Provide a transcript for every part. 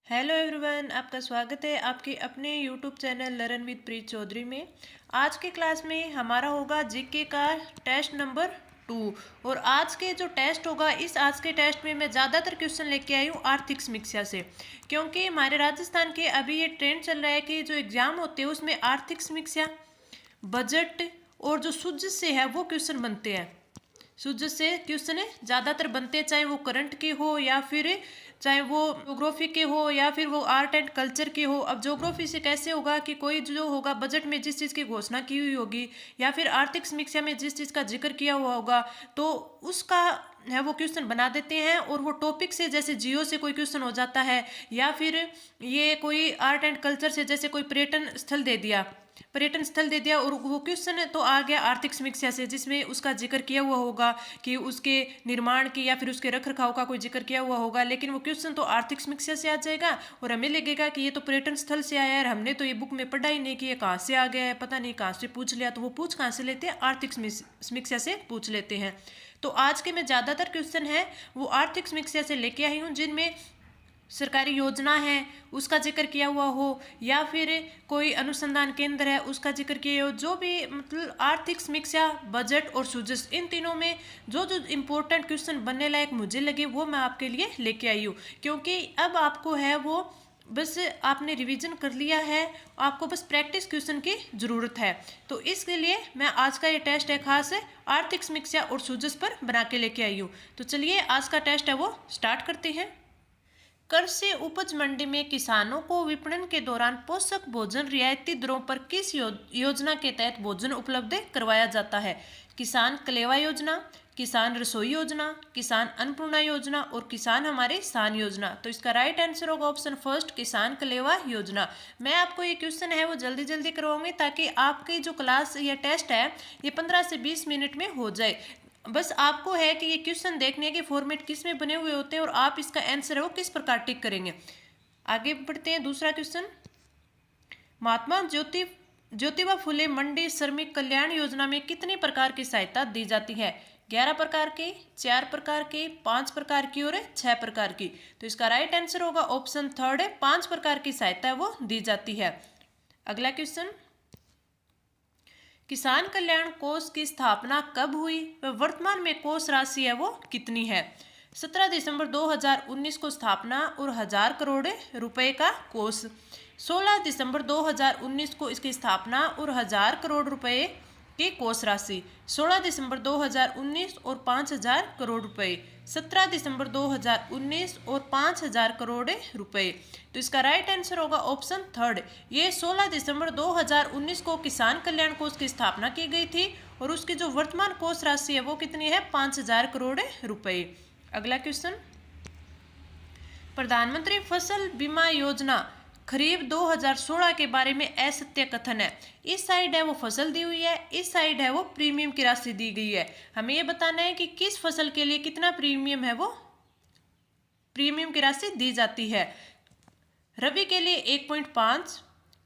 Hello everyone, आपका स्वागत है आपके अपने यूट्यूब चैनल लर्न विद प्रीत चौधरी में। आज के क्लास में हमारा होगा जीके का टेस्ट नंबर 2। और आज के जो टेस्ट होगा, इस आज के टेस्ट में मैं ज़्यादातर क्वेश्चन लेके आई हूँ आर्थिक समीक्षा से, क्योंकि हमारे राजस्थान के अभी ये ट्रेंड चल रहा है कि जो एग्ज़ाम होते हैं उसमें आर्थिक समीक्षा, बजट और जो सूझ से है वो क्वेश्चन बनते हैं। सूझ से क्वेश्चन ज़्यादातर बनते हैं, चाहे वो करंट के हो या फिर चाहे वो ज्योग्राफी के हो या फिर वो आर्ट एंड कल्चर के हो। अब ज्योग्राफी से कैसे होगा कि कोई जो होगा बजट में जिस चीज़ की घोषणा की हुई होगी या फिर आर्थिक समीक्षा में जिस चीज़ का जिक्र किया हुआ होगा तो उसका है वो क्वेश्चन बना देते हैं। और वो टॉपिक से जैसे जियो से कोई क्वेश्चन हो जाता है, या फिर ये कोई आर्ट एंड कल्चर से जैसे कोई पर्यटन स्थल दे दिया और वो क्वेश्चन तो आ गया आर्थिक समीक्षा से, जिसमें उसका जिक्र किया हुआ होगा कि उसके निर्माण की या फिर उसके रखरखाव का कोई जिक्र किया हुआ होगा, लेकिन वो क्वेश्चन तो आर्थिक समीक्षा से आ जाएगा और हमें लगेगा कि ये तो पर्यटन स्थल से आया है, हमने तो ये बुक में पढ़ा ही नहीं कि ये कहाँ से आ गया है, पता नहीं कहाँ से पूछ लिया। तो वो पूछ कहाँ से लेते हैं? आर्थिक समीक्षा से पूछ लेते हैं। तो आज के मैं ज़्यादातर क्वेश्चन है वो आर्थिक समीक्षा से लेके आई हूँ, जिनमें सरकारी योजना है उसका जिक्र किया हुआ हो या फिर कोई अनुसंधान केंद्र है उसका जिक्र किया हो। जो भी मतलब आर्थिक समीक्षा, बजट और सूझ, इन तीनों में जो जो इम्पोर्टेंट क्वेश्चन बनने लायक मुझे लगे वो मैं आपके लिए लेके आई हूँ, क्योंकि अब आपको है वो बस आपने रिवीजन कर लिया है, आपको बस प्रैक्टिस क्वेश्चन की ज़रूरत है। तो इसके लिए मैं आज का ये टेस्ट है खास है आर्थिक समीक्षा और सूझ पर बना के लेके आई हूँ। तो चलिए आज का टेस्ट है वो स्टार्ट करते हैं। कृषि उपज मंडी में किसानों को विपणन के दौरान पोषक भोजन रियायती दरों पर किस योजना के तहत भोजन उपलब्ध करवाया जाता है? किसान कलेवा योजना, किसान रसोई योजना, किसान अन्नपूर्णा योजना और किसान हमारे शान योजना। तो इसका राइट आंसर होगा ऑप्शन फर्स्ट, किसान कलेवा योजना। मैं आपको ये क्वेश्चन है वो जल्दी जल्दी करवाऊंगी ताकि आपकी जो क्लास या टेस्ट है ये 15 से 20 मिनट में हो जाए। बस आपको है कि ये क्वेश्चन देखने के फॉर्मेट किस में बने हुए होते हैं और आप इसका आंसर है वो किस प्रकार टिक करेंगे। आगे बढ़ते हैं। दूसरा क्वेश्चन, महात्मा ज्योतिबा फुले मंडी श्रमिक कल्याण योजना में कितने प्रकार की सहायता दी जाती है? 11 प्रकार के, 4 प्रकार के, 5 प्रकार की और 6 प्रकार की। तो इसका राइट आंसर होगा ऑप्शन थर्ड है, 5 प्रकार की सहायता वो दी जाती है। अगला क्वेश्चन, किसान कल्याण कोष की स्थापना कब हुई व वर्तमान में कोष राशि है वो कितनी है? 17 दिसंबर 2019 को स्थापना और 1000 करोड़ रुपए का कोष। 16 दिसंबर 2019 को इसकी स्थापना और 1000 करोड़ रुपए की कोष राशि। 16 दिसंबर 2019 और 5000 करोड़ रुपए। 17 दिसंबर 2019 और 5000 करोड़ रुपए। तो इसका राइट आंसर होगा ऑप्शन थर्ड। ये 16 दिसंबर 2019 को किसान कल्याण कोष की स्थापना की गई थी और उसकी जो वर्तमान कोष राशि है वो कितनी है? 5000 करोड़ रुपए। अगला क्वेश्चन, प्रधानमंत्री फसल बीमा योजना खरीफ 2016 के बारे में असत्य कथन है। इस साइड है वो फसल दी हुई है, इस साइड है वो प्रीमियम की राशि दी गई है। हमें ये बताना है कि किस फसल के लिए कितना प्रीमियम है वो प्रीमियम की राशि दी जाती है। रबी के लिए 1.5,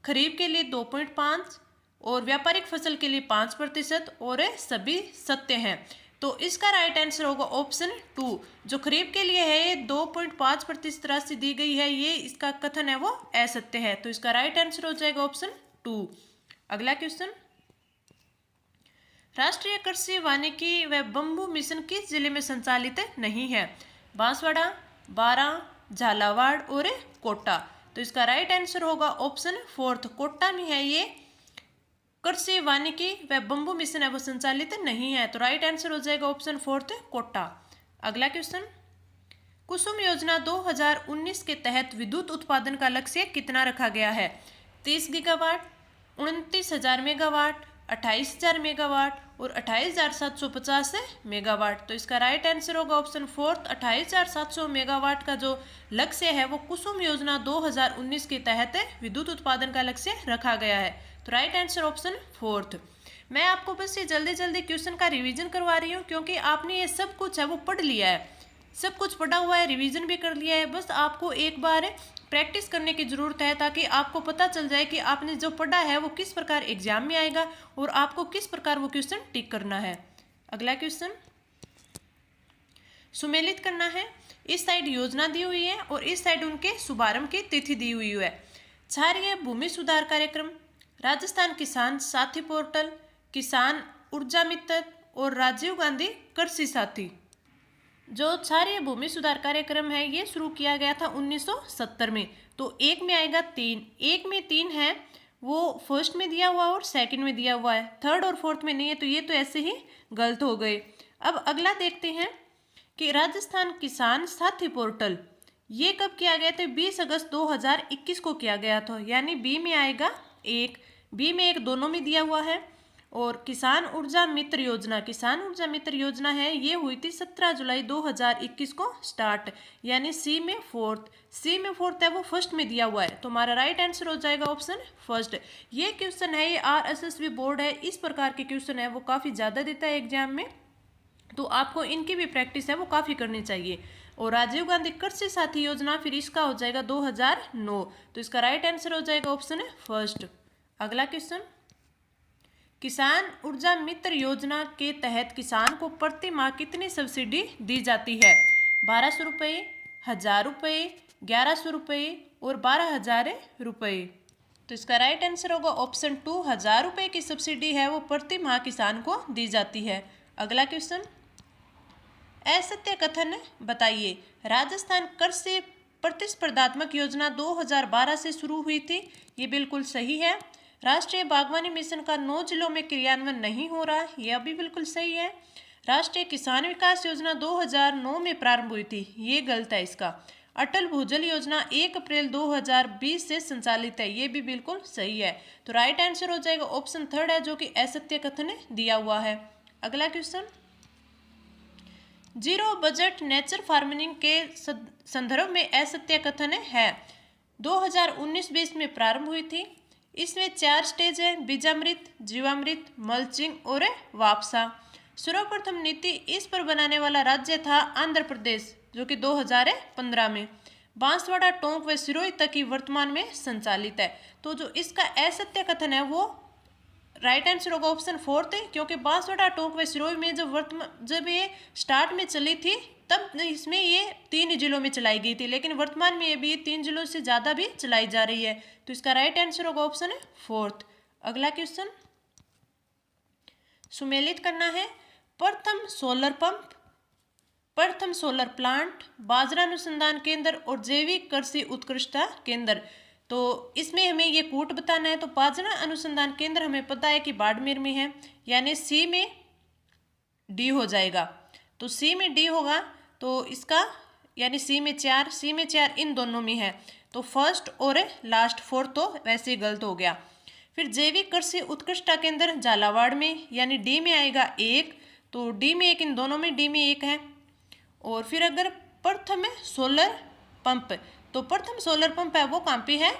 खरीफ के लिए 2.5 और व्यापारिक फसल के लिए 5% और सभी सत्य हैं। तो इसका राइट आंसर होगा ऑप्शन 2। जो खरीफ के लिए है ये 2.5% राशि दी गई है, ये इसका कथन है वो असत्य है। तो इसका राइट आंसर हो जाएगा ऑप्शन 2। अगला क्वेश्चन, राष्ट्रीय कृषि वानिकी व बंबू मिशन किस जिले में संचालित नहीं है? बांसवाड़ा, बारां, झालावाड़ और कोटा। तो इसका राइट आंसर होगा ऑप्शन फोर्थ, कोटा में है ये कृषि वानिकी व बंबू मिशन है वो संचालित नहीं है। तो राइट आंसर हो जाएगा ऑप्शन फोर्थ, कोटा। अगला क्वेश्चन, कुसुम योजना 2019 के तहत विद्युत उत्पादन का लक्ष्य कितना रखा गया है? 30 गीगावाट, 29,000 मेगावाट, 28,000 मेगावाट और 28,750 मेगावाट। तो इसका राइट आंसर होगा ऑप्शन फोर्थ, 28,700 मेगावाट का जो लक्ष्य है वो कुसुम योजना 2019 के तहत विद्युत उत्पादन का लक्ष्य रखा गया है। तो राइट आंसर ऑप्शन फोर्थ। मैं आपको बस ये जल्दी जल्दी क्वेश्चन का रिवीजन करवा रही हूँ, क्योंकि आपने ये सब कुछ है वो पढ़ लिया है, सब कुछ पढ़ा हुआ है, रिवीजन भी कर लिया है। बस आपको एक बार प्रैक्टिस करने की ज़रूरत है ताकि आपको पता चल जाए कि आपने जो पढ़ा है वो किस प्रकार एग्जाम में आएगा और आपको किस प्रकार वो क्वेश्चन टिक करना है। अगला क्वेश्चन, सुमेलित करना है। इस साइड योजना दी हुई है और इस साइड उनके शुभारंभ की तिथि दी हुई है। क्षारीय भूमि सुधार कार्यक्रम, राजस्थान किसान साथी पोर्टल, किसान ऊर्जा मित्र और राजीव गांधी कृषि साथी। जो क्षारीय भूमि सुधार कार्यक्रम है ये शुरू किया गया था 1970 में। तो एक में आएगा 3, एक में 3 है वो फर्स्ट में दिया हुआ और सेकंड में दिया हुआ है, थर्ड और फोर्थ में नहीं है, तो ये तो ऐसे ही गलत हो गए। अब अगला देखते हैं कि राजस्थान किसान साथी पोर्टल ये कब किया गया था? 20 अगस्त 2021 को किया गया था, यानी बी में आएगा 1, बी में 1 दोनों में दिया हुआ है। और किसान ऊर्जा मित्र योजना, किसान ऊर्जा मित्र योजना है ये हुई थी 17 जुलाई 2021 को स्टार्ट, यानी सी में 4th, सी में 4th है वो फर्स्ट में दिया हुआ है, तो हमारा राइट आंसर हो जाएगा ऑप्शन फर्स्ट। ये क्वेश्चन है, ये RSSB बोर्ड है, इस प्रकार के क्वेश्चन है वो काफ़ी ज़्यादा देता है एग्जाम में, तो आपको इनकी भी प्रैक्टिस है वो काफ़ी करनी चाहिए। और राजीव गांधी कृषि साथी योजना फिर इसका हो जाएगा 2009, तो इसका राइट आंसर हो जाएगा ऑप्शन है फर्स्ट। अगला क्वेश्चन, किसान ऊर्जा मित्र योजना के तहत किसान को प्रति माह कितनी सब्सिडी दी जाती है? 1200 रुपये, 1000 रुपये, 1100 रुपये और 12,000 रुपये। तो इसका राइट आंसर होगा ऑप्शन 2, 1000 रुपये की सब्सिडी है वो प्रति माह किसान को दी जाती है। अगला क्वेश्चन, असत्य कथन बताइए। राजस्थान कृषि प्रतिस्पर्धात्मक योजना 2012 से शुरू हुई थी, ये बिल्कुल सही है। राष्ट्रीय बागवानी मिशन का 9 जिलों में क्रियान्वयन नहीं हो रहा, यह भी बिल्कुल सही है। राष्ट्रीय किसान विकास योजना 2009 में प्रारंभ हुई थी, ये गलत है इसका। अटल भूजल योजना 1 अप्रैल 2020 से संचालित है, ये भी बिल्कुल सही है। तो राइट आंसर हो जाएगा ऑप्शन 3 है जो कि असत्य कथन दिया हुआ है। अगला question, zero budget nature farming के संदर्भ में असत्य कथन है। 2019-20 में प्रारंभ हुई थी, इसमें 4 स्टेज है, बीजामृत, जीवामृत, मल्चिंग और वापसा। सर्वप्रथम नीति इस पर बनाने वाला राज्य था आंध्र प्रदेश, जो कि 2015 में। बांसवाड़ा, टोंक व सिरोही तक ही वर्तमान में संचालित है। तो जो इसका असत्य कथन है वो राइट आंसर होगा ऑप्शन 4 है, क्योंकि बांसवाड़ा, टोंक व सिरोही में जब ये स्टार्ट में चली थी तब इसमें ये 3 जिलों में चलाई गई थी, लेकिन वर्तमान में ये भी 3 जिलों से ज़्यादा भी चलाई जा रही है, तो इसका राइट आंसर होगा ऑप्शन 4। अगला क्वेश्चन, सुमेलित करना है। प्रथम सोलर पंप, प्रथम सोलर प्लांट, बाजरा अनुसंधान केंद्र और जैविक कृषि उत्कृष्टता केंद्र। तो इसमें हमें ये कूट बताना है। तो बाजरा अनुसंधान केंद्र हमें पता है कि बाड़मेर में है, यानी सी में डी हो जाएगा। तो सी में डी होगा, तो इसका यानी सी में 4, सी में 4 इन दोनों में है, तो फर्स्ट और लास्ट 4 तो वैसे ही गलत हो गया। फिर जैविक कृषि उत्कृष्टता केंद्र झालावाड़ में, यानी डी में आएगा 1, तो डी में 1 इन दोनों में डी में 1 है। और फिर अगर प्रथम सोलर पंप, तो प्रथम सोलर पंप है वो कहाँ पे है?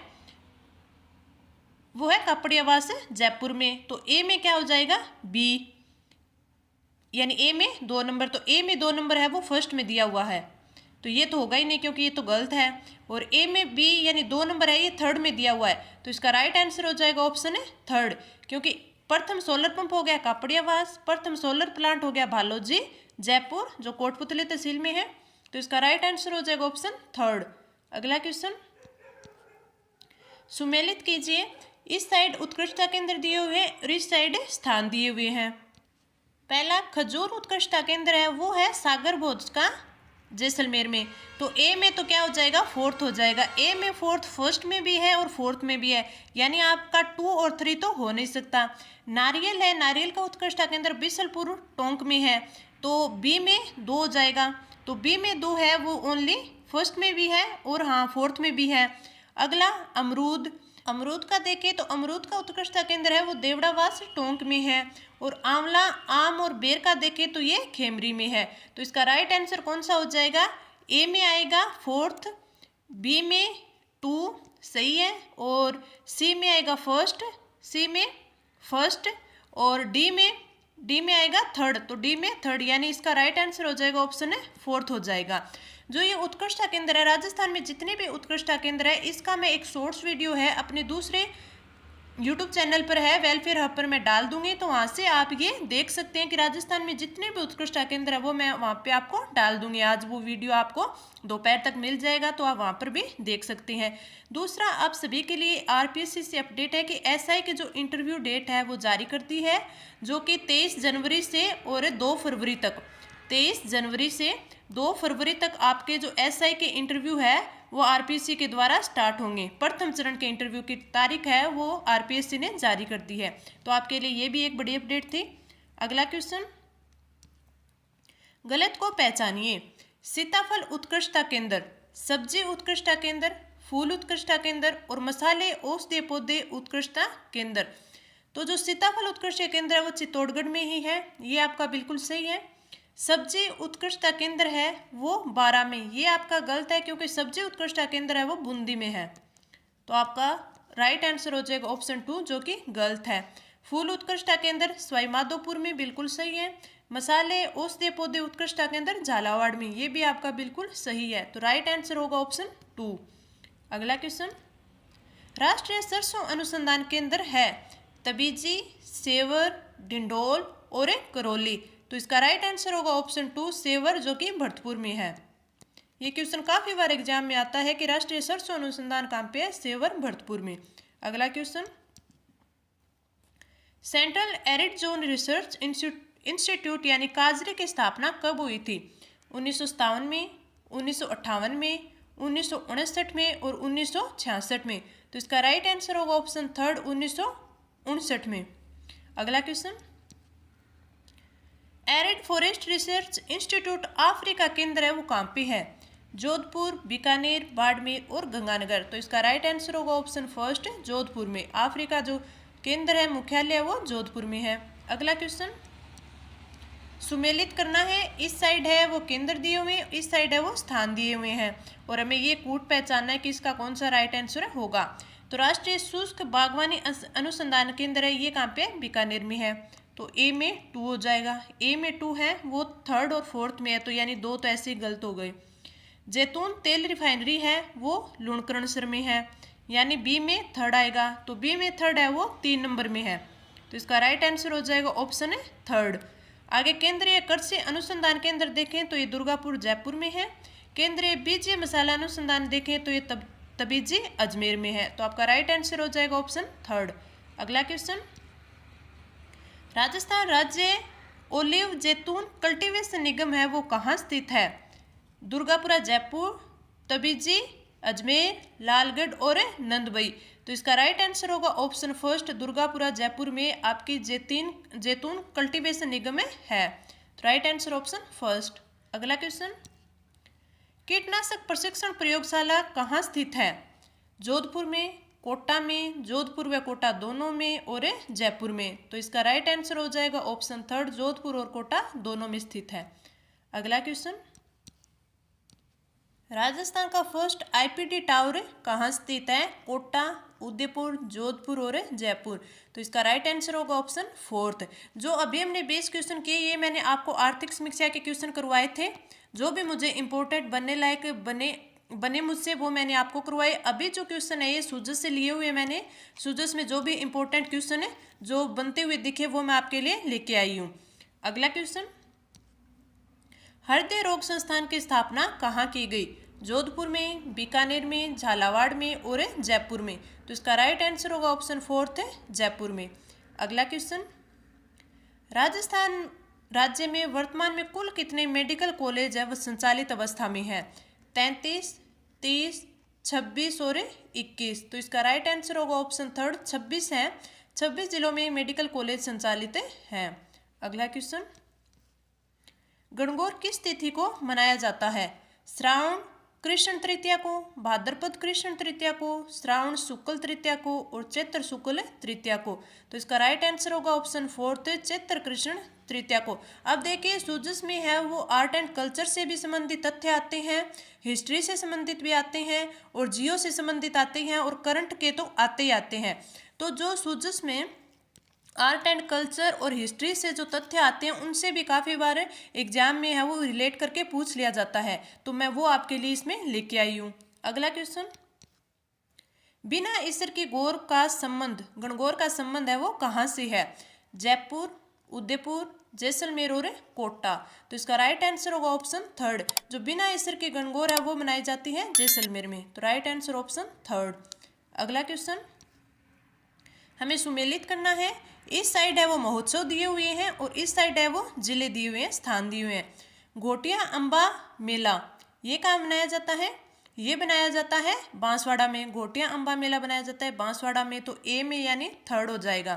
वो है कापड़ियावास जयपुर में, तो ए में क्या हो जाएगा? बी, यानी ए में 2 नंबर, तो ए में 2 नंबर है वो फर्स्ट में दिया हुआ है, तो ये तो होगा ही नहीं क्योंकि ये तो गलत है। और ए में बी यानी 2 नंबर है ये थर्ड में दिया हुआ है, तो इसका राइट आंसर हो जाएगा ऑप्शन है 3, क्योंकि प्रथम सोलर पंप हो गया कापड़ियावास, प्रथम सोलर प्लांट हो गया भालोजी जयपुर जो कोटपुतली तहसील में है, तो इसका राइट आंसर हो जाएगा ऑप्शन 3। अगला क्वेश्चन, सुमेलित कीजिए। इस साइड उत्कृष्टता केंद्र दिए हुए हैं और इस साइड स्थान दिए हुए हैं। पहला खजूर उत्कृष्टता केंद्र है वो है सागर भोज का जैसलमेर में, तो ए में तो क्या हो जाएगा? 4th हो जाएगा। ए में 4th फर्स्ट में भी है और 4th में भी है, यानी आपका 2 और 3 तो हो नहीं सकता। नारियल है, नारियल का उत्कृष्टता केंद्र बिसलपुर टोंक में है, तो बी में 2 हो जाएगा। तो बी में 2 है वो ओनली फर्स्ट में भी है और हाँ 4th में भी है। अगला अमरूद, अमरूद का देखें तो अमरूद का उत्कृष्टता केंद्र है वो देवड़ावास टोंक में है। और आंवला, आम और बेर का देखें तो ये खेमरी में है, तो इसका राइट आंसर कौन सा हो जाएगा? ए में आएगा 4th, बी में 2 सही है, और सी में आएगा फर्स्ट, सी में फर्स्ट, और डी में आएगा 3rd, तो डी में 3rd, यानी इसका राइट आंसर हो जाएगा ऑप्शन है 4th हो जाएगा। जो ये उत्कृष्टता केंद्र है राजस्थान में जितने भी उत्कृष्टता केंद्र है इसका मैं एक शॉर्ट्स वीडियो है अपने दूसरे यूट्यूब चैनल पर है, वेलफेयर हब पर मैं डाल दूंगी, तो वहाँ से आप ये देख सकते हैं कि राजस्थान में जितने भी उत्कृष्टता केंद्र है वो मैं वहाँ पे आपको डाल दूंगी। आज वो वीडियो आपको दोपहर तक मिल जाएगा, तो आप वहाँ पर भी देख सकते हैं। दूसरा, आप सभी के लिए आरपीएससी से अपडेट है कि एसआई के जो इंटरव्यू डेट है वो जारी करती है, जो कि 23 जनवरी से और 2 फरवरी तक, 23 जनवरी से 2 फरवरी तक आपके जो एसआई के इंटरव्यू है वो आरपीएससी के द्वारा स्टार्ट होंगे। प्रथम चरण के इंटरव्यू की तारीख है वो आरपीएससी ने जारी कर दी है, तो आपके लिए ये भी एक बड़ी अपडेट थी। अगला क्वेश्चन, गलत को पहचानिए। सीताफल उत्कृष्टता केंद्र, सब्जी उत्कृष्टता केंद्र, फूल उत्कृष्टता केंद्र और मसाले औषधीय पौधे उत्कृष्टता केंद्र। तो जो सीताफल उत्कृष्टता केंद्र है वो चित्तौड़गढ़ में ही है, ये आपका बिल्कुल सही है। सब्जी उत्कृष्टता केंद्र है वो बारां में, ये आपका गलत है क्योंकि सब्जी उत्कृष्टता केंद्र है वो बूंदी में है, तो आपका राइट आंसर हो जाएगा ऑप्शन 2 जो कि गलत है। फूल उत्कृष्टता केंद्र सवाई माधोपुर में, बिल्कुल सही है। मसाले औषधीय पौधे उत्कृष्टता केंद्र झालावाड़ में, ये भी आपका बिल्कुल सही है, तो राइट आंसर होगा ऑप्शन 2। अगला क्वेश्चन, राष्ट्रीय सरसों अनुसंधान केंद्र है तबीजी, सेवर, डिंडोल और करौली, तो इसका राइट आंसर होगा ऑप्शन 2 सेवर, जो कि भरतपुर में है। ये क्वेश्चन काफी बार एग्जाम में आता है कि राष्ट्रीय सरसों अनुसंधान कहाँ पे है, सेवर भरतपुर में। अगला question, central arid zone research institute यानी काजरी की स्थापना कब हुई थी? 1957 में, 1958 में, 1959 में और 1966 में, तो इसका राइट आंसर होगा ऑप्शन 3 1959 में। अगला question, arid forest research institute Africa केंद्र है वो कहाँ पे है? जोधपुर, बीकानेर, बाड़मेर और गंगानगर, तो इसका राइट आंसर होगा ऑप्शन 1 जोधपुर में। अफ्रीका जो केंद्र है मुख्यालय वो जोधपुर में है। अगला क्वेश्चन, सुमेलित करना है, इस साइड है वो केंद्र दिए हुए, इस साइड है वो स्थान दिए हुए हैं, और हमें ये कूट पहचानना है कि इसका कौन सा राइट आंसर होगा। तो राष्ट्रीय शुष्क बागवानी अनुसंधान केंद्र है ये कहाँ पे, बीकानेर में है, तो ए में 2 हो जाएगा। ए में 2 है वो 3rd और 4th में है, तो यानी 2 तो ऐसे ही गलत हो गए। जैतून तेल रिफाइनरी है वो लुणकरणसर में है, यानी बी में 3rd आएगा, तो बी में 3rd है वो 3 नंबर में है, तो इसका राइट आंसर हो जाएगा ऑप्शन है 3rd। आगे केंद्रीय कृषि अनुसंधान केंद्र देखें तो ये दुर्गापुर जयपुर में है। केंद्रीय बीजीय मसाला अनुसंधान देखें तो ये तबीजी अजमेर में है, तो आपका राइट आंसर हो जाएगा ऑप्शन 3rd। अगला क्वेश्चन, राजस्थान राज्य ओलिव जैतून कल्टीवेशन निगम है वो कहाँ स्थित है? दुर्गापुरा जयपुर, तबीजी अजमेर, लालगढ़ और नंदबई, तो इसका राइट आंसर होगा ऑप्शन 1 दुर्गापुरा जयपुर में आपकी जैतून कल्टीवेशन निगम में है, तो राइट आंसर ऑप्शन 1। अगला क्वेश्चन, कीटनाशक प्रशिक्षण प्रयोगशाला कहाँ स्थित है? जोधपुर में, कोटा में, जोधपुर व कोटा दोनों में और जयपुर में, तो इसका राइट आंसर हो जाएगा ऑप्शन 3 जोधपुर और कोटा दोनों में स्थित है। अगला क्वेश्चन, राजस्थान का फर्स्ट आईपीडी टावर कहाँ स्थित है? कोटा, उदयपुर, जोधपुर और जयपुर, तो इसका राइट आंसर होगा ऑप्शन 4। जो अभी हमने बेस क्वेश्चन किए ये मैंने आपको आर्थिक समीक्षा के क्वेश्चन करवाए थे, जो भी मुझे इंपॉर्टेंट बनने लायक बने मुझसे वो मैंने आपको करवाए। अभी जो क्वेश्चन है ये सूजस से लिए हुए, मैंने सूजस में जो भी इंपॉर्टेंट क्वेश्चन है जो बनते हुए दिखे वो मैं आपके लिए लेके आई हूँ। अगला क्वेश्चन, हृदय रोग संस्थान की स्थापना कहाँ की गई? जोधपुर में, बीकानेर में, झालावाड़ में और जयपुर में, तो इसका राइट आंसर होगा ऑप्शन 4 जयपुर में। अगला क्वेश्चन, राजस्थान राज्य में वर्तमान में कुल कितने मेडिकल कॉलेज है वह संचालित अवस्था में है? 33, 30, 26 और 21, तो इसका राइट आंसर होगा ऑप्शन 3 26 है। 26 जिलों में मेडिकल कॉलेज संचालित हैं। अगला क्वेश्चन, गणगौर किस तिथि को मनाया जाता है? श्रावण कृष्ण तृतीया को, भाद्रपद कृष्ण तृतीया को, श्रावण शुक्ल तृतीया को और चैत्र शुक्ल तृतीया को, तो इसका राइट आंसर होगा ऑप्शन 4 चैत्र कृष्ण तृतीया को। अब देखिए सूजस में है वो आर्ट एंड कल्चर से भी संबंधित तथ्य आते हैं, हिस्ट्री से संबंधित भी आते हैं और जियो से संबंधित आते हैं और करंट के तो आते ही आते हैं। तो जो सूजस में आर्ट एंड कल्चर और हिस्ट्री से जो तथ्य आते हैं उनसे भी काफ़ी बार एग्जाम में है वो रिलेट करके पूछ लिया जाता है, तो मैं वो आपके लिए इसमें लेके आई हूँ। अगला क्वेश्चन, बिना ईसर की गौर का संबंध, गणगौर का संबंध है वो कहाँ से है? जयपुर, उदयपुर, जैसलमेर और कोटा। तो इसका राइट आंसर होगा ऑप्शन थर्ड। जो बिना ईसर की गणगौर है वो मनाई जाती है जैसलमेर में। तो राइट आंसर ऑप्शन थर्ड। अगला क्वेश्चन हमें सुमेलित करना है। इस साइड है वो महोत्सव दिए हुए हैं और इस साइड है वो जिले दिए हुए हैं, स्थान दिए हुए हैं। घोटिया अम्बा मेला ये कहाँ बनाया जाता है? ये बनाया जाता है बांसवाड़ा में। घोटिया अम्बा मेला बनाया जाता है बांसवाड़ा में। तो ए में यानी थर्ड हो जाएगा।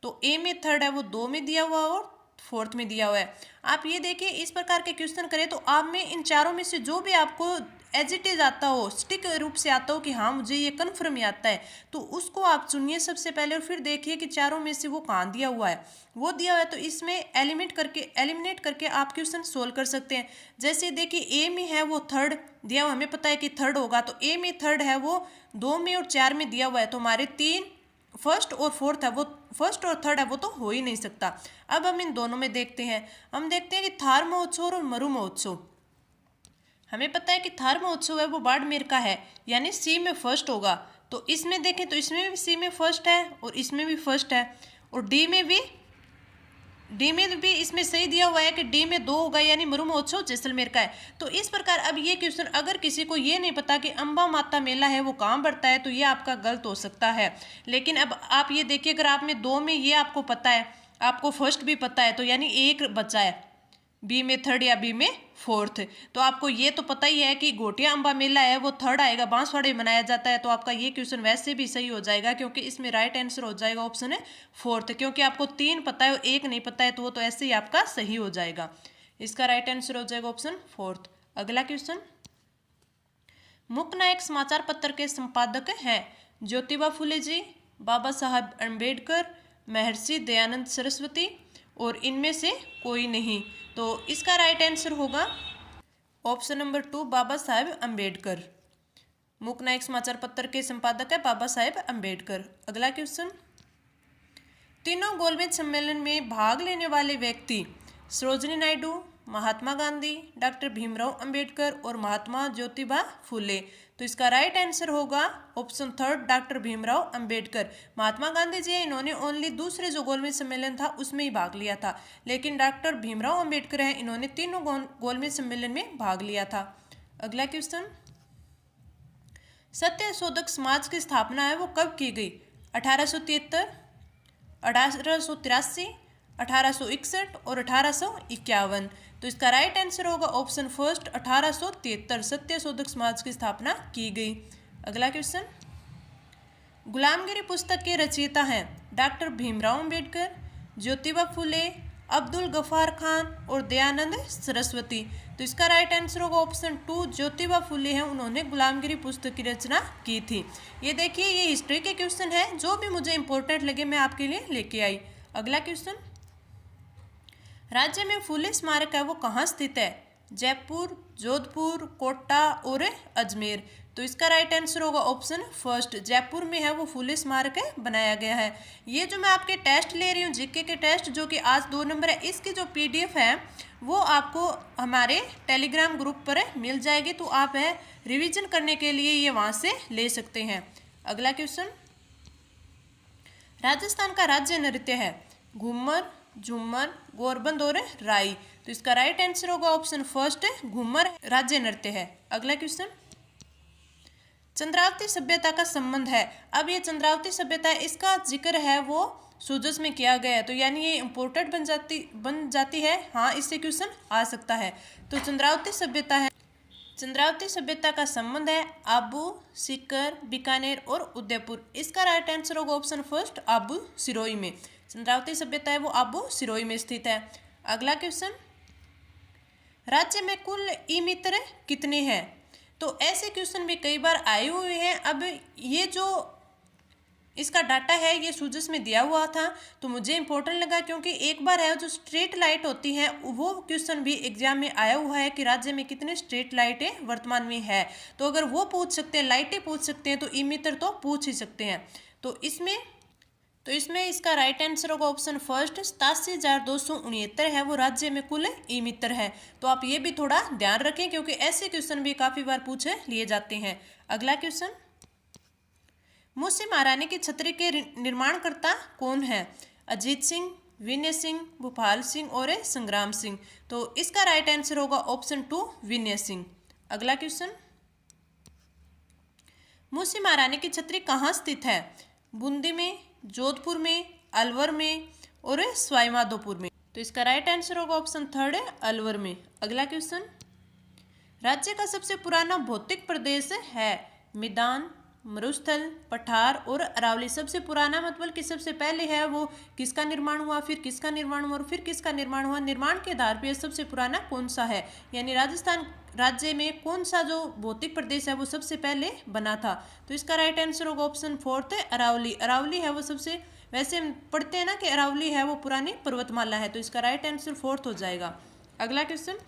तो ए में थर्ड है वो 2 में दिया हुआ और फोर्थ में दिया हुआ है। आप ये देखिए, इस प्रकार के क्वेश्चन करें तो आप में इन चारों में से जो भी आपको एज इट इज आता हो, स्टिक रूप से आता हो कि हाँ मुझे ये कन्फर्म ही आता है, तो उसको आप चुनिए सबसे पहले और फिर देखिए कि चारों में से वो कहाँ दिया हुआ है। वो दिया हुआ है तो इसमें एलिमिनेट करके आप क्वेश्चन सोल्व कर सकते हैं। जैसे देखिए ए में है वो थर्ड दिया हुआ, हमें पता है कि थर्ड होगा, तो ए में थर्ड है वो 2 में और 4 में दिया हुआ है, तो हमारे 3 फर्स्ट और फोर्थ है वो, फर्स्ट और थर्ड है वो तो हो ही नहीं सकता। अब हम इन दोनों में देखते हैं। हम देखते हैं कि थार महोत्सव और मरु महोत्सव। हमें पता है कि थार महोत्सव है वो बाड़मेर का है, यानी सी में फर्स्ट होगा। तो इसमें देखें तो इसमें भी सी में फर्स्ट है और इसमें भी फर्स्ट है, और डी में भी इसमें सही दिया हुआ है कि डी में 2 होगा, यानी मरु महोत्सव जैसलमेर का है। तो इस प्रकार अब ये क्वेश्चन अगर किसी को ये नहीं पता कि अम्बा माता मेला है वो कहाँ पड़ता है, तो ये आपका गलत हो सकता है। लेकिन अब आप ये देखिए, अगर आप में 2 में ये आपको पता है, आपको फर्स्ट भी पता है, तो यानी एक बचा है बी में थर्ड या बी में फोर्थ। तो आपको ये तो पता ही है कि घोटिया अम्बा मेला है वो थर्ड आएगा, बांसवाड़े में मनाया जाता है। तो आपका ये क्वेश्चन वैसे भी सही हो जाएगा, क्योंकि इसमें राइट आंसर हो जाएगा ऑप्शन है फोर्थ। क्योंकि आपको 3 पता है और 1 नहीं पता है, तो वो तो ऐसे ही आपका सही हो जाएगा। इसका राइट आंसर हो जाएगा ऑप्शन फोर्थ। अगला क्वेश्चन, मुकनायक समाचार पत्र के संपादक हैं ज्योतिबा फुले जी, बाबा साहब अम्बेडकर, महर्षि दयानंद सरस्वती, और इनमें से कोई नहीं। तो इसका राइट आंसर होगा ऑप्शन नंबर 2 बाबा साहेब अम्बेडकर। मुकनायक समाचार पत्र के संपादक है बाबा साहेब अम्बेडकर। अगला क्वेश्चन, तीनों गोलमेज सम्मेलन में भाग लेने वाले व्यक्ति सरोजिनी नायडू, महात्मा गांधी, डॉक्टर भीमराव अंबेडकर और महात्मा ज्योतिबा फुले। तो इसका राइट आंसर होगा option third doctor Bhimrao Ambedkar. Mahatma Gandhi ji इन्होंने ओनली दूसरे जो गोलमेज सम्मेलन था उसमें ही भाग लिया था, लेकिन डॉक्टर भीमराव अंबेडकर हैं इन्होंने तीनों गोलमेज सम्मेलन में भाग लिया था। अगला क्वेश्चन, सत्य शोधक समाज की स्थापना है वो कब की गई? 1873, 1883, 1861 और 1851। तो इसका राइट आंसर होगा ऑप्शन फर्स्ट 1873, सत्य शोधक समाज की स्थापना की गई। अगला क्वेश्चन, गुलामगिरी पुस्तक के रचयिता हैं डॉक्टर भीमराव अंबेडकर, ज्योतिबा फुले, अब्दुल गफ्फार खान और दयानंद सरस्वती। तो इसका राइट आंसर होगा ऑप्शन 2 ज्योतिबा फुले हैं, उन्होंने गुलामगिरी पुस्तक की रचना की थी। ये देखिए, ये हिस्ट्री के क्वेश्चन है, जो भी मुझे इंपॉर्टेंट लगे मैं आपके लिए लेके आई। अगला क्वेश्चन, राज्य में फुले स्मारक है वो कहाँ स्थित है? जयपुर, जोधपुर, कोटा और अजमेर। तो इसका राइट आंसर होगा ऑप्शन फर्स्ट, जयपुर में है वो फुले स्मारक है बनाया गया है। ये जो मैं आपके टेस्ट ले रही हूँ जीके के टेस्ट, जो कि आज 2 नंबर है, इसकी जो पीडीएफ है वो आपको हमारे टेलीग्राम ग्रुप पर मिल जाएगी। तो आप है रिवीजन करने के लिए ये वहाँ से ले सकते हैं। अगला क्वेश्चन, राजस्थान का राज्य नृत्य है घूमर, झूमर, गोरबंद और राई। तो इसका राइट आंसर होगा ऑप्शन फर्स्ट घूमर राज्य नृत्य है। अगला क्वेश्चन, चंद्रावती सभ्यता का संबंध है। अब ये चंद्रावती सभ्यता है, इसका जिक्र है वो सूजस में किया गया है, तो यानी ये इम्पोर्टेंट बन जाती है। हाँ, इससे क्वेश्चन आ सकता है। तो चंद्रावती सभ्यता है, चंद्रावती सभ्यता का संबंध है आबू, सीकर, बीकानेर और उदयपुर। इसका राइट आंसर होगा ऑप्शन फर्स्ट आबू सिरोही में। चंद्रावती सभ्यता है वो आबू सिरोही में स्थित है। अगला क्वेश्चन, राज्य में कुल ई मित्र कितने हैं? तो ऐसे क्वेश्चन भी कई बार आए हुए हैं। अब ये जो इसका डाटा है ये सूजस में दिया हुआ था, तो मुझे इंपॉर्टेंट लगा, क्योंकि एक बार है जो स्ट्रीट लाइट होती है वो क्वेश्चन भी एग्जाम में आया हुआ है कि राज्य में कितने स्ट्रीट लाइटें वर्तमान में है। तो अगर वो पूछ सकते हैं, लाइटें पूछ सकते हैं, तो ई मीटर तो पूछ ही सकते हैं। तो इसमें इसका राइट आंसर होगा ऑप्शन फर्स्ट 87,269 है वो राज्य में कुल ई मीटर है। तो आप ये भी थोड़ा ध्यान रखें, क्योंकि ऐसे क्वेश्चन भी काफ़ी बार पूछे लिए जाते हैं। अगला क्वेश्चन, मूसी महारानी की छतरी के निर्माणकर्ता कौन है? अजीत सिंह, विनय सिंह, भूपाल सिंह और संग्राम सिंह। तो इसका राइट आंसर होगा ऑप्शन 2 विनय सिंह। अगला क्वेश्चन, मूसी महारानी की छतरी कहाँ स्थित है? बूंदी में, जोधपुर में, अलवर में और सवाईमाधोपुर में। तो इसका राइट आंसर होगा ऑप्शन 3 है अलवर में। अगला क्वेश्चन, राज्य का सबसे पुराना भौतिक प्रदेश है? मैदान, मरुस्थल, पठार और अरावली। सबसे पुराना मतलब कि सबसे पहले है वो किसका निर्माण हुआ, फिर किसका निर्माण हुआ और फिर किसका निर्माण हुआ, निर्माण के आधार पर सबसे पुराना कौन सा है, यानी राजस्थान राज्य में कौन सा जो भौतिक प्रदेश है वो सबसे पहले बना था। तो इसका राइट आंसर होगा ऑप्शन 4 है अरावली। अरावली है वो सबसे, वैसे पढ़ते हैं ना कि अरावली है वो पुरानी पर्वतमाला है, तो इसका राइट आंसर 4 हो जाएगा। अगला क्वेश्चन,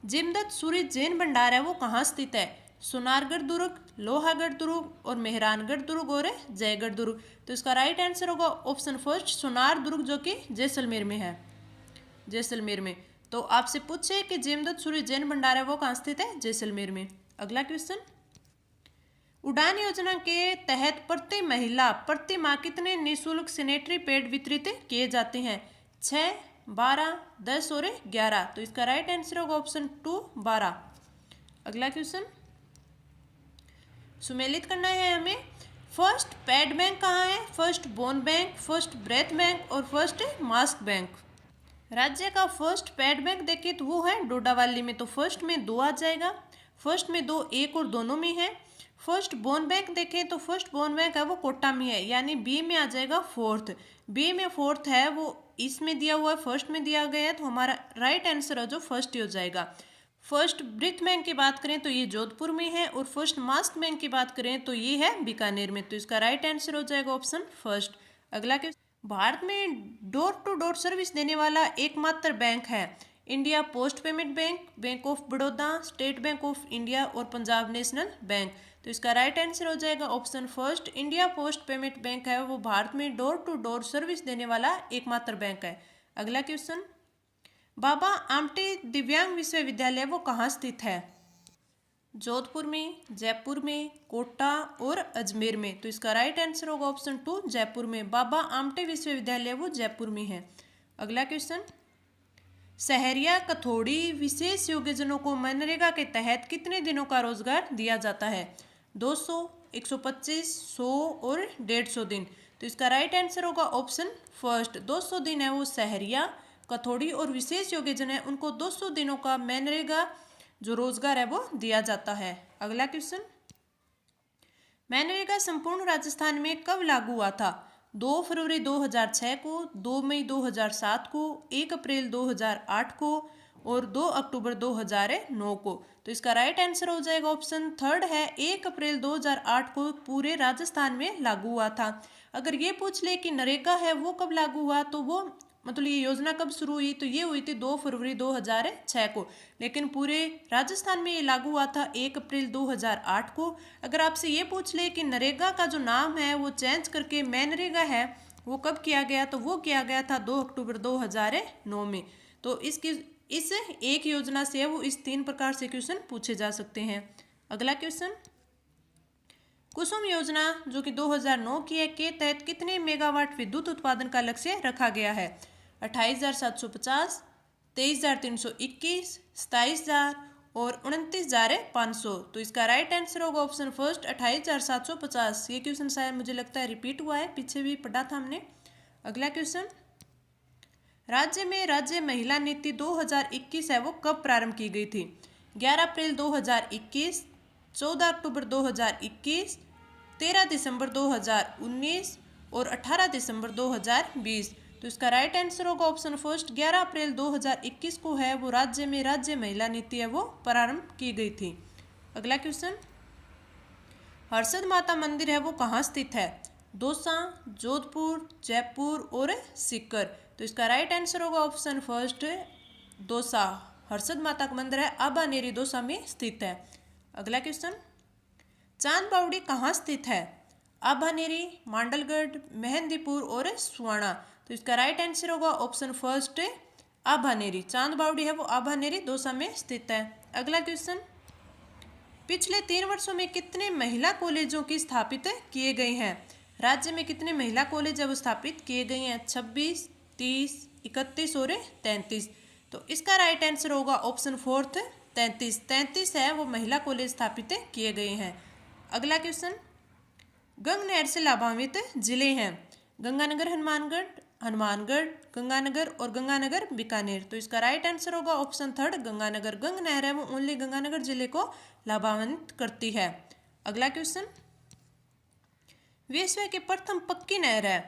जिमदत्त सूरी जैन भंडार है वो कहाँ स्थित है? सोनारगढ़ दुर्ग, लोहागढ़ दुर्ग और मेहरानगढ़ दुर्ग और जयगढ़ दुर्ग। तो इसका राइट आंसर होगा ऑप्शन 1 सोनार दुर्ग, जो कि जैसलमेर में है, जैसलमेर में। तो आपसे पूछे कि जिमदत्त सूरी जैन भंडार है वो कहाँ स्थित है? जैसलमेर में। अगला क्वेश्चन, उड़ान योजना के तहत प्रति महिला प्रति माह कितने निःशुल्क सैनिटरी पैड वितरित किए जाते हैं? 6, 12, 10 और 11। तो इसका राइट आंसर होगा ऑप्शन 2 12। अगला क्वेश्चन, सुमेलित करना है हमें, फर्स्ट पैड बैंक कहाँ है? First bone bank, first breath bank और फर्स्ट मास्क बैंक। राज्य का फर्स्ट पैड बैंक देखें तो वो है डोडावाली में, तो फर्स्ट में 2 आ जाएगा, फर्स्ट में 2 1 और दोनों में है। फर्स्ट बोन बैंक देखें तो फर्स्ट बोन बैंक है वो कोटा में है, यानी बी में आ जाएगा 4th। बी में 4th है वो इसमें दिया हुआ है, फर्स्ट में दिया गया है, तो हमारा राइट आंसर है जो फर्स्ट ही हो जाएगा। फर्स्ट ब्रिथ बैंक की बात करें तो ये जोधपुर में है और फर्स्ट मास्क बैंक की बात करें तो ये है बीकानेर में, तो इसका राइट आंसर हो जाएगा ऑप्शन 1। अगला क्वेश्चन, भारत में डोर टू डोर सर्विस देने वाला एकमात्र बैंक है? India post payment bank, bank of Baroda, state bank of India और पंजाब नेशनल बैंक। तो इसका राइट आंसर हो जाएगा option 1 India post payment bank है वो भारत में डोर टू डोर सर्विस देने वाला एकमात्र बैंक है। अगला क्वेश्चन, बाबा आमटे दिव्यांग विश्वविद्यालय वो कहाँ स्थित है? जोधपुर में, जयपुर में, कोटा और अजमेर में। तो इसका राइट आंसर होगा ऑप्शन 2 जयपुर में। बाबा आमटे विश्वविद्यालय वो जयपुर में है। अगला क्वेश्चन, सहरिया कथोड़ी विशेष योग्यजनों को मनरेगा के तहत कितने दिनों का रोजगार दिया जाता है? 200, 125, 100 और 150 दिन। तो इसका राइट आंसर होगा ऑप्शन 1 200 दिन है वो सहरिया कथोड़ी और विशेष योग्यजन है उनको 200 दिनों का मनरेगा जो रोजगार है वो दिया जाता है। अगला क्वेश्चन, मनरेगा संपूर्ण राजस्थान में कब लागू हुआ था? 2 फरवरी 2006 को, 2 मई 2007 को, 1 अप्रैल 2008 को और 2 अक्टूबर 2009 को। तो इसका राइट आंसर हो जाएगा ऑप्शन 3 है 1 अप्रैल 2008 को पूरे राजस्थान में लागू हुआ था। अगर ये पूछ ले कि नरेगा है वो कब लागू हुआ, तो वो मतलब ये योजना कब शुरू हुई, तो ये हुई थी 2 फरवरी 2006 को, लेकिन पूरे राजस्थान में ये लागू हुआ था 1 अप्रैल 2008 को। अगर आपसे ये पूछ ले कि नरेगा का जो नाम है वो चेंज करके मनरेगा है वो कब किया गया, तो वो किया गया था 2 अक्टूबर 2009 में। तो इस एक योजना से वो इस 3 प्रकार से क्वेश्चन पूछे जा सकते हैं। अगला क्वेश्चन, कुसुम योजना जो कि 2009 की है के तहत कितने मेगावाट विद्युत उत्पादन का लक्ष्य रखा गया है? 28,750, 23,321, 27,000 और 29,500। तो इसका राइट आंसर होगा ऑप्शन 1 28,750। ये क्वेश्चन शायद मुझे लगता है रिपीट हुआ है, पीछे भी पढ़ा था हमने। अगला क्वेश्चन, राज्य में राज्य महिला नीति 2021 है वो कब प्रारंभ की गई थी? 11 अप्रैल 2021, 14 अक्टूबर 2021, 13 दिसंबर 2019 और 18 दिसंबर 2020। तो इसका राइट आंसर होगा ऑप्शन 1 11 अप्रैल 2021 को है वो राज्य में राज्य महिला नीति है वो प्रारंभ की गई थी। अगला क्वेश्चन, हर्षद माता मंदिर है वो कहाँ स्थित है? दौसा, जोधपुर, जयपुर और सीकर। तो इसका राइट आंसर होगा ऑप्शन 1 दौसा। हर्षद माता का मंदिर है आबानेरी दौसा में स्थित है। अगला क्वेश्चन, चांद बावड़ी कहाँ स्थित है? आबानेरी, मांडलगढ़, मेहंदीपुर और सुवाना। तो इसका राइट आंसर होगा ऑप्शन 1 आबानेरी। चांद बावड़ी है वो आबानेरी दौसा में स्थित है। अगला क्वेश्चन, पिछले 3 वर्षों में कितने महिला कॉलेजों की स्थापित किए गए हैं? राज्य में कितने महिला कॉलेज अब स्थापित किए गए हैं? 26, 30, 31 और 33। तो इसका राइट आंसर होगा ऑप्शन फोर्थ 33। 33 है वो महिला कॉलेज स्थापित किए गए हैं। अगला क्वेश्चन, गंग नहर से लाभान्वित जिले हैं? गंगानगर हनुमानगढ़, गंगानगर और गंगानगर बीकानेर। तो इसका राइट आंसर होगा ऑप्शन थर्ड गंगानगर। गंग नहर है वो ओनली गंगानगर जिले को लाभान्वित करती है। अगला क्वेश्चन, विश्व की प्रथम पक्की नहर है?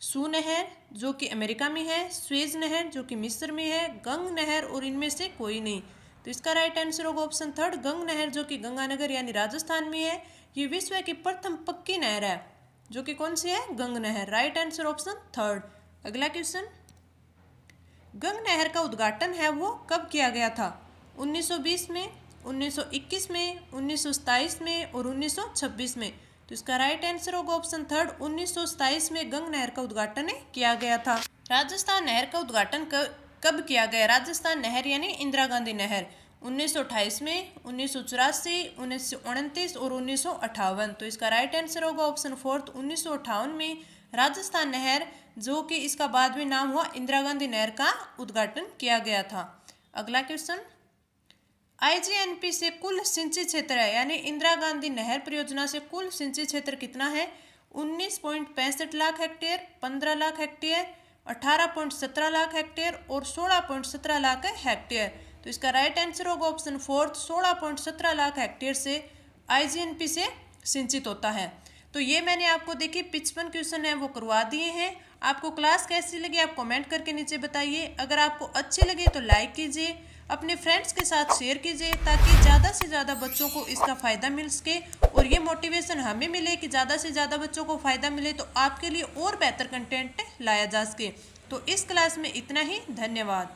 सू नहर जो कि अमेरिका में है, स्वेज नहर जो कि मिस्र में है, गंग नहर और इनमें से कोई नहीं। तो इसका राइट आंसर होगा ऑप्शन थर्ड गंग नहर जो कि गंगानगर यानी राजस्थान में है। ये विश्व की प्रथम पक्की नहर है जो कि कौन सी है? गंग नहर। Right answer option third. अगला क्वेश्चन, गंग नहर का उद्घाटन है वो कब किया गया था? 1920 में, 1921 में, 1927 में और 1926 में। तो इसका राइट आंसर होगा ऑप्शन थर्ड 1927 में गंग नहर का उद्घाटन किया गया था। राजस्थान नहर का उद्घाटन कब किया गया? राजस्थान नहर यानी इंदिरा गांधी नहर 1928 में, 1984, 1929 और 1958। तो इसका राइट आंसर होगा ऑप्शन फोर्थ 1958 में राजस्थान नहर जो कि इसका बाद में नाम हुआ इंदिरा गांधी नहर का उद्घाटन किया गया था। अगला क्वेश्चन, आईजीएनपी से कुल सिंचित क्षेत्र है यानी इंदिरा गांधी नहर परियोजना से कुल सिंचित क्षेत्र कितना है? 19.65 lakh hectare, 15 lakh hectare, 18.17 lakh hectare और 16.17 लाख हेक्टेयर। तो इसका राइट आंसर होगा ऑप्शन फोर्थ 16.17 लाख हेक्टेयर से आईजीएनपी से सिंचित होता है। तो ये मैंने आपको देखिए 55 क्वेश्चन है वो करवा दिए हैं। आपको क्लास कैसी लगी आप कमेंट करके नीचे बताइए। अगर आपको अच्छी लगी तो लाइक कीजिए, अपने फ्रेंड्स के साथ शेयर कीजिए ताकि ज़्यादा से ज़्यादा बच्चों को इसका फ़ायदा मिल सके और ये मोटिवेशन हमें मिले कि ज़्यादा से ज़्यादा बच्चों को फ़ायदा मिले तो आपके लिए और बेहतर कंटेंट लाया जा सके। तो इस क्लास में इतना ही। धन्यवाद।